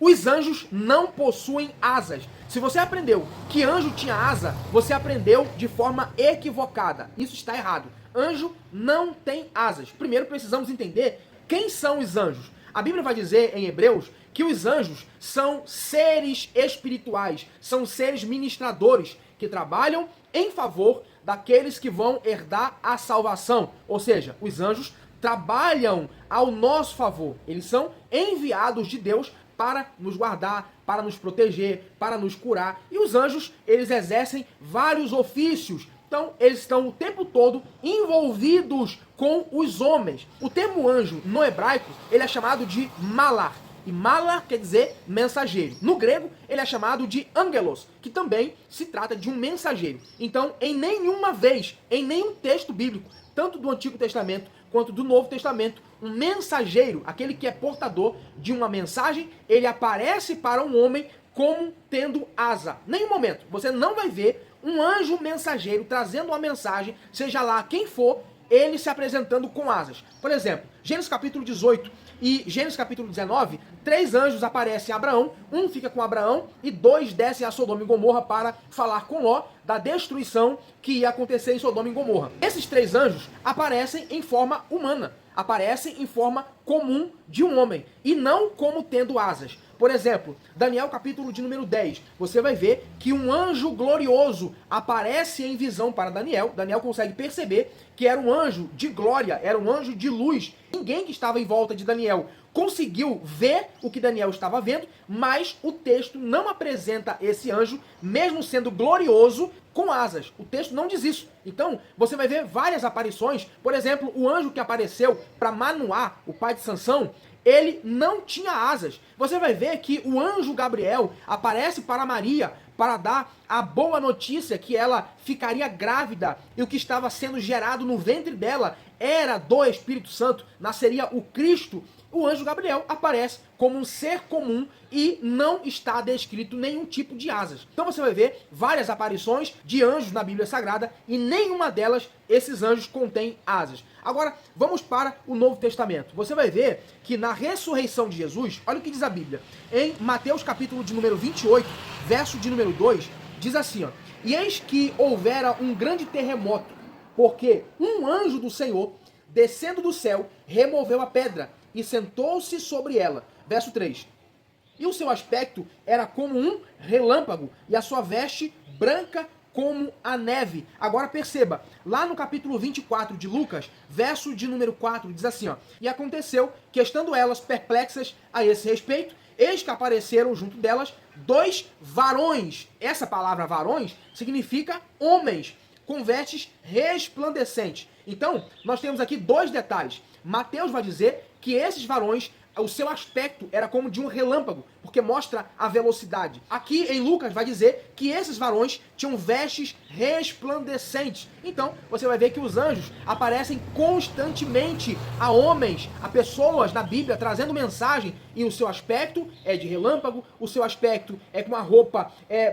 Os anjos não possuem asas. Se você aprendeu que anjo tinha asa, você aprendeu de forma equivocada. Isso está errado. Anjo não tem asas. Primeiro precisamos entender quem são os anjos. A Bíblia vai dizer em Hebreus que os anjos são seres espirituais, são seres ministradores que trabalham em favor daqueles que vão herdar a salvação. Ou seja, os anjos trabalham ao nosso favor. Eles são enviados de Deus para nos guardar, para nos proteger, para nos curar. E os anjos, eles exercem vários ofícios. Então, eles estão o tempo todo envolvidos com os homens. O termo anjo, no hebraico, ele é chamado de malar. E malar quer dizer mensageiro. No grego, ele é chamado de angelos, que também se trata de um mensageiro. Então, em nenhuma vez, em nenhum texto bíblico, tanto do Antigo Testamento quanto do Novo Testamento, um mensageiro, aquele que é portador de uma mensagem, ele aparece para um homem como tendo asa. Nenhum momento você não vai ver um anjo mensageiro trazendo uma mensagem, seja lá quem for, ele se apresentando com asas. Por exemplo, Gênesis capítulo 18 e Gênesis capítulo 19, 3 anjos aparecem a Abraão, um fica com Abraão e 2 descem a Sodoma e Gomorra para falar com Ló da destruição que ia acontecer em Sodoma e Gomorra. Esses 3 anjos aparecem em forma humana, aparecem em forma comum de um homem e não como tendo asas. Por exemplo, Daniel capítulo de número 10, você vai ver que um anjo glorioso aparece em visão para Daniel. Daniel consegue perceber que era um anjo de glória, era um anjo de luz. Ninguém que estava em volta de Daniel conseguiu ver o que Daniel estava vendo, mas o texto não apresenta esse anjo, mesmo sendo glorioso, com asas. O texto não diz isso. Então, você vai ver várias aparições. Por exemplo, o anjo que apareceu para Manoá, o pai de Sansão, ele não tinha asas. Você vai ver que o anjo Gabriel aparece para Maria para dar a boa notícia que ela ficaria grávida e o que estava sendo gerado no ventre dela era do Espírito Santo, nasceria o Cristo. O anjo Gabriel aparece como um ser comum e não está descrito nenhum tipo de asas. Então você vai ver várias aparições de anjos na Bíblia Sagrada e nenhuma delas esses anjos contém asas. Agora, vamos para o Novo Testamento. Você vai ver que na ressurreição de Jesus, olha o que diz a Bíblia. Em Mateus capítulo de número 28, verso de número 2, diz assim, ó: E eis que houvera um grande terremoto, porque um anjo do Senhor, descendo do céu, removeu a pedra e sentou-se sobre ela. Verso 3. E o seu aspecto era como um relâmpago, e a sua veste branca como a neve. Agora perceba, lá no capítulo 24 de Lucas, verso de número 4, diz assim, ó: E aconteceu que, estando elas perplexas a esse respeito, eis que apareceram junto delas 2 varões. Essa palavra varões significa homens, com vestes resplandecentes. Então, nós temos aqui 2 detalhes. Mateus vai dizer que esses varões, o seu aspecto era como de um relâmpago, porque mostra a velocidade. Aqui em Lucas vai dizer que esses varões tinham vestes resplandecentes. Então, você vai ver que os anjos aparecem constantemente a homens, a pessoas na Bíblia, trazendo mensagem, e o seu aspecto é de relâmpago, o seu aspecto é com uma roupa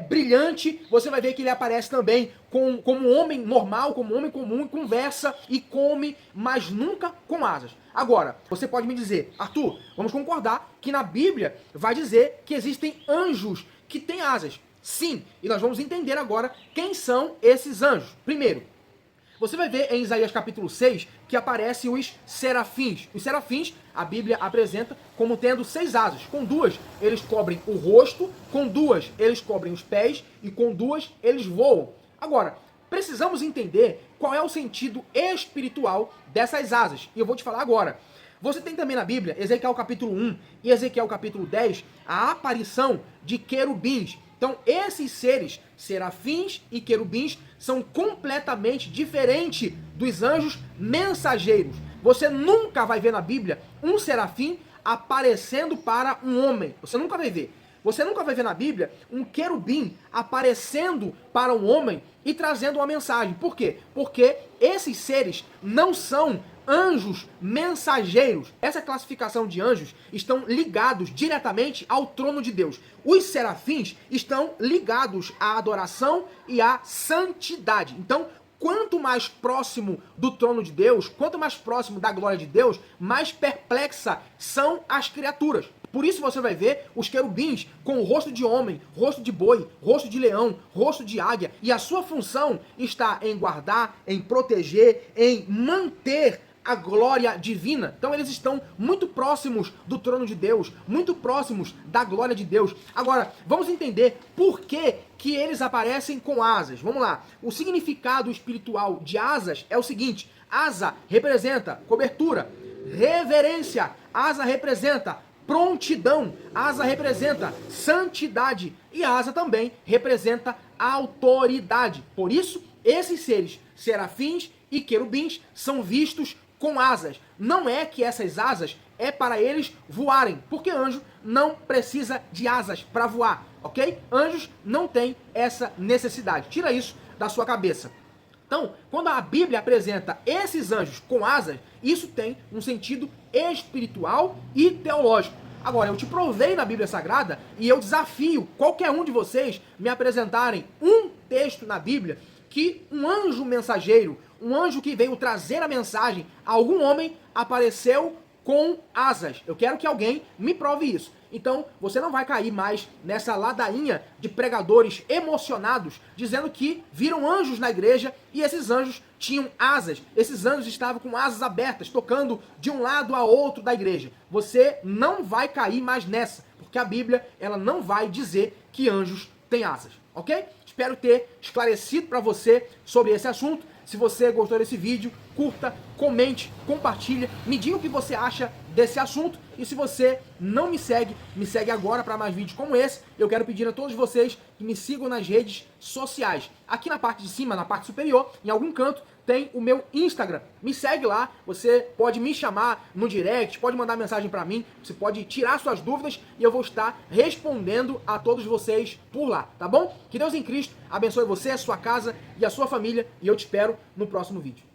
brilhante. Você vai ver que ele aparece também como um homem normal, como um homem comum, conversa e come, mas nunca com asas. Agora, você pode me dizer, Arthur, vamos concordar que na Bíblia vai dizer que existem anjos que têm asas. Sim, e nós vamos entender agora quem são esses anjos. Primeiro, você vai ver em Isaías capítulo 6 que aparecem os serafins. Os serafins, a Bíblia apresenta como tendo 6 asas. Com 2, eles cobrem o rosto, com 2, eles cobrem os pés e com 2, eles voam. Agora, precisamos entender qual é o sentido espiritual dessas asas. E eu vou te falar agora. Você tem também na Bíblia, Ezequiel capítulo 1 e Ezequiel capítulo 10, a aparição de querubins. Então, esses seres, serafins e querubins, são completamente diferentes dos anjos mensageiros. Você nunca vai ver na Bíblia um serafim aparecendo para um homem. Você nunca vai ver. Você nunca vai ver na Bíblia um querubim aparecendo para um homem e trazendo uma mensagem. Por quê? Porque esses seres não são anjos mensageiros. Essa classificação de anjos estão ligados diretamente ao trono de Deus. Os serafins estão ligados à adoração e à santidade. Então, quanto mais próximo do trono de Deus, quanto mais próximo da glória de Deus, mais perplexa são as criaturas. Por isso você vai ver os querubins com o rosto de homem, rosto de boi, rosto de leão, rosto de águia. E a sua função está em guardar, em proteger, em manter a glória divina. Então eles estão muito próximos do trono de Deus, muito próximos da glória de Deus. Agora, vamos entender por que eles aparecem com asas. Vamos lá. O significado espiritual de asas é o seguinte: asa representa cobertura, reverência, asa representa prontidão, asa representa santidade e asa também representa autoridade. Por isso, esses seres, serafins e querubins, são vistos com asas. Não é que essas asas é para eles voarem, porque anjo não precisa de asas para voar, ok? Anjos não têm essa necessidade. Tira isso da sua cabeça. Então, quando a Bíblia apresenta esses anjos com asas, isso tem um sentido espiritual e teológico. Agora, eu te provei na Bíblia Sagrada e eu desafio qualquer um de vocês me apresentarem um texto na Bíblia que um anjo mensageiro, um anjo que veio trazer a mensagem a algum homem, apareceu com asas. Eu quero que alguém me prove isso. Então, você não vai cair mais nessa ladainha de pregadores emocionados, dizendo que viram anjos na igreja e esses anjos tinham asas. Esses anjos estavam com asas abertas, tocando de um lado a outro da igreja. Você não vai cair mais nessa, porque a Bíblia ela não vai dizer que anjos têm asas, ok? Espero ter esclarecido para você sobre esse assunto. Se você gostou desse vídeo, curta, comente, compartilha, me diga o que você acha desse assunto. E se você não me segue agora para mais vídeos como esse. Eu quero pedir a todos vocês que me sigam nas redes sociais. Aqui na parte de cima, na parte superior, em algum canto, tem o meu Instagram. Me segue lá, você pode me chamar no direct, pode mandar mensagem para mim, você pode tirar suas dúvidas e eu vou estar respondendo a todos vocês por lá, tá bom? Que Deus em Cristo abençoe você, a sua casa e a sua família e eu te espero no próximo vídeo.